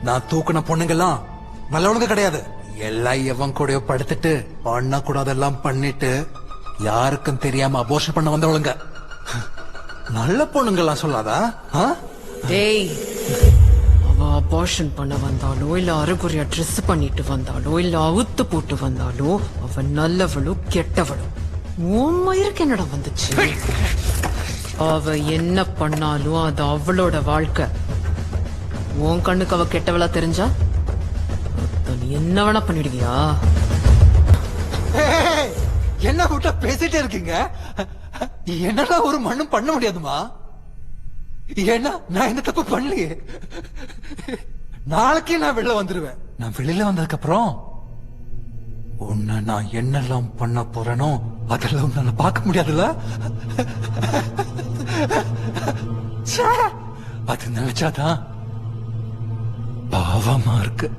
நான் தூக்குன பொண்ணுங்கெல்லாம் நல்லவனுங்க கிடையாது. எல்லாம் எவன் கூடயோ படுத்துட்டு பண்ண கூடாதெல்லாம் பண்ணிட்டு யாருக்கும் தெரியாம அபோஷன் பண்ண வந்தவளுங்க. நல்ல பொண்ணுங்கெல்லாம் சொல்லாதா? டேய், அவ அபார்ஷன் பண்ண வந்தாலோ இல்ல அரைகுறையா ட்ரெஸ் பண்ணிட்டு வந்தாலோ இல்ல அவுத்து போட்டு வந்தாலோ அவ நல்லவளோ கெட்டவளோ உன் மயிருக்கு என்னடா வந்துச்சு? அவ என்ன பண்ணாலும் அது அவளோட வாழ்க்கை. உன் கண்ணுக்கு அவ கெட்டவளா தெரிஞ்சா நீ என்ன வேணா பண்ணிடுவியா? என்ன கூட்ட பேசிட்டே இருக்கீங்க? என்னடா ஒரு மண்ணும் பண்ண முடியாதுமா? ஏன்னா நான் என்ன தப்பு பண்ணலையே. நாளைக்கே நான் வெளில வந்துருவேன். நான் வெளியில வந்ததுக்கு அப்புறம் உன்னை நான் என்னெல்லாம் பண்ண போறேனோ அதெல்லாம் உன்னால பார்க்க முடியாதுல்ல. அது நினைச்சாதான் பாவமா இருக்கு.